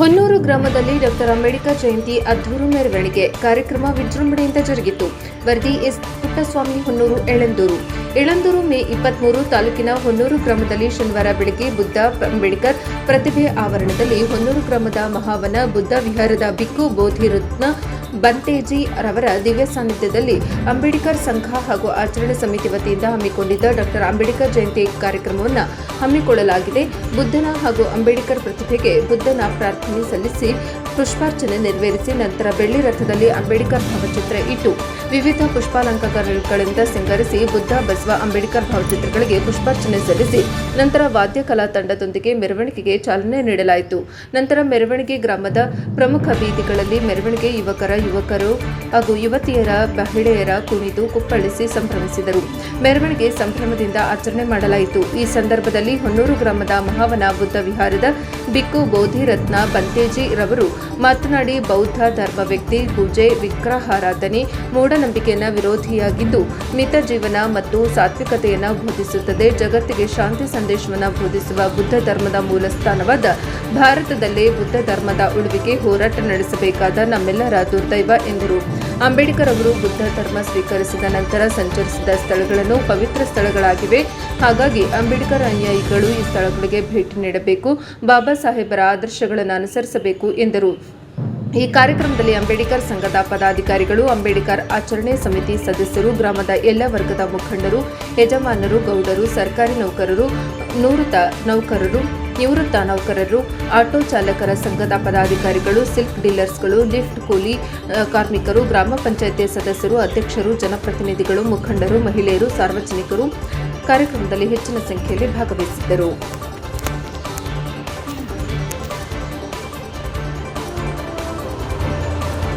ಹೊನ್ನೂರು ಗ್ರಾಮದಲ್ಲಿ ಡಾಕ್ಟರ್ ಅಂಬೇಡ್ಕರ್ ಜಯಂತಿ ಅದ್ದೂರು ಮೆರವಣಿಗೆ ಕಾರ್ಯಕ್ರಮ ವಿಜೃಂಭಣೆಯಿಂದ ಜರುಗಿತು. ವರದಿ ಎಸ್ ಪುಟ್ಟಸ್ವಾಮಿ, ಹೊನ್ನೂರು, ಯಳಂದೂರು ಮೇ 23 ತಾಲೂಕಿನ ಹೊನ್ನೂರು ಗ್ರಾಮದಲ್ಲಿ ಶನಿವಾರ ಬೆಳಗ್ಗೆ ಬುದ್ಧ ಅಂಬೇಡ್ಕರ್ ಪ್ರತಿಭೆ ಆವರಣದಲ್ಲಿ ಹೊನ್ನೂರು ಗ್ರಾಮದ ಮಹಾವನ ಬುದ್ಧ ವಿಹಾರದ ಬಿಕ್ಕು ಬೋಧಿರತ್ನ ಬಂತೇಜಿ ರವರ ದಿವ್ಯ ಸಾನ್ನಿಧ್ಯದಲ್ಲಿ ಅಂಬೇಡ್ಕರ್ ಸಂಘ ಹಾಗೂ ಆಚರಣೆ ಸಮಿತಿ ವತಿಯಿಂದ ಹಮ್ಮಿಕೊಂಡಿದ್ದ ಡಾಕ್ಟರ್ ಅಂಬೇಡ್ಕರ್ ಜಯಂತಿ ಕಾರ್ಯಕ್ರಮವನ್ನು ಹಮ್ಮಿಕೊಳ್ಳಲಾಗಿದೆ. ಬುದ್ಧನ ಹಾಗೂ ಅಂಬೇಡ್ಕರ್ ಪ್ರತಿಭೆಗೆ ಬುದ್ಧನ ಪ್ರಾರ್ಥನೆ ಸಲ್ಲಿಸಿ ಪುಷ್ಪಾರ್ಚನೆ ನೆರವೇರಿಸಿ ನಂತರ ಬೆಳ್ಳಿ ರಥದಲ್ಲಿ ಅಂಬೇಡ್ಕರ್ ಭಾವಚಿತ್ರ ಇಟ್ಟು ವಿವಿಧ ಪುಷ್ಪಾಲಂಕಾರಗಳಿಂದ ಸಿಂಗರಿಸಿ ಬುದ್ಧ, ಬಸವ, ಅಂಬೇಡ್ಕರ್ ಭಾವಚಿತ್ರಗಳಿಗೆ ಪುಷ್ಪಾರ್ಚನೆ ಸಲ್ಲಿಸಿ ನಂತರ ವಾದ್ಯ ಕಲಾ ತಂಡದೊಂದಿಗೆ ಮೆರವಣಿಗೆಗೆ ಚಾಲನೆ ನೀಡಲಾಯಿತು. ನಂತರ ಮೆರವಣಿಗೆ ಗ್ರಾಮದ ಪ್ರಮುಖ ಬೀದಿಗಳಲ್ಲಿ ಮೆರವಣಿಗೆ ಯುವಕರು ಹಾಗೂ ಯುವತಿಯರ ಮಹಿಳೆಯರ ಕುಣಿದು ಕುಪ್ಪಳಿಸಿ ಸಂಭ್ರಮಿಸಿದರು. ಮೆರವಣಿಗೆ ಸಂಭ್ರಮದಿಂದ ಆಚರಣೆ ಮಾಡಲಾಯಿತು. ಈ ಸಂದರ್ಭದಲ್ಲಿ ಹೊನ್ನೂರು ಗ್ರಾಮದ ಮಹಾವನ ಬುದ್ಧ ವಿಹಾರದ ಬಿಕ್ಕು ಬೋಧಿರತ್ನ ಬಂತೇಜಿ ರವರು ಮಾತನಾಡಿ, ಬೌದ್ಧ ಧರ್ಮ ವ್ಯಕ್ತಿ ಪೂಜೆ, ವಿಗ್ರಹಾರಾಧನೆ, ಮೂಢನಂಬಿಕೆಯನ್ನು ವಿರೋಧಿಯಾಗಿದ್ದು ಮಿತ ಜೀವನ ಮತ್ತು ಸಾತ್ವಿಕತೆಯನ್ನು ಬೋಧಿಸುತ್ತದೆ. ಜಗತ್ತಿಗೆ ಶಾಂತಿ ಸಂದೇಶವನ್ನು ಬೋಧಿಸುವ ಬುದ್ಧ ಧರ್ಮದ ಮೂಲ ಸ್ಥಾನವಾದ ಭಾರತದಲ್ಲೇ ಬುದ್ಧ ಧರ್ಮದ ಉಳಿವಿಗೆ ಹೋರಾಟ ನಡೆಸಬೇಕಾದ ನಮ್ಮೆಲ್ಲರ ದುರ್ದೈವ ಎಂದರು. ಅಂಬೇಡ್ಕರ್ ಅವರು ಬುದ್ಧ ಧರ್ಮ ಸ್ವೀಕರಿಸಿದ ನಂತರ ಸಂಚರಿಸಿದ ಸ್ಥಳಗಳನ್ನು ಪವಿತ್ರ ಸ್ಥಳಗಳಾಗಿವೆ. ಹಾಗಾಗಿ ಅಂಬೇಡ್ಕರ್ ಅನುಯಾಯಿಗಳು ಈ ಸ್ಥಳಗಳಿಗೆ ಭೇಟಿ ನೀಡಬೇಕು, ಬಾಬಾ ಸಾಹೇಬರ ಆದರ್ಶಗಳನ್ನು ಅನುಸರಿಸಬೇಕು ಎಂದರು. ಈ ಕಾರ್ಯಕ್ರಮದಲ್ಲಿ ಅಂಬೇಡ್ಕರ್ ಸಂಘದ ಪದಾಧಿಕಾರಿಗಳು, ಅಂಬೇಡ್ಕರ್ ಆಚರಣೆ ಸಮಿತಿ ಸದಸ್ಯರು, ಗ್ರಾಮದ ಎಲ್ಲ ವರ್ಗದ ಮುಖಂಡರು, ಯಜಮಾನರು, ಗೌಡರು, ಸರ್ಕಾರಿ ನೌಕರರು, ನಿವೃತ್ತ ನೌಕರರು, ಆಟೋ ಚಾಲಕರ ಸಂಘದ ಪದಾಧಿಕಾರಿಗಳು, ಸಿಲ್ಕ್ ಡೀಲರ್ಸ್ಗಳು, ಲಿಫ್ಟ್ ಕೂಲಿ ಕಾರ್ಮಿಕರು, ಗ್ರಾಮ ಪಂಚಾಯಿತಿ ಸದಸ್ಯರು, ಅಧ್ಯಕ್ಷರು, ಜನಪ್ರತಿನಿಧಿಗಳು, ಮುಖಂಡರು, ಮಹಿಳೆಯರು, ಸಾರ್ವಜನಿಕರು ಕಾರ್ಯಕ್ರಮದಲ್ಲಿ ಹೆಚ್ಚಿನ ಸಂಖ್ಯೆಯಲ್ಲಿ ಭಾಗವಹಿಸಿದ್ದರು.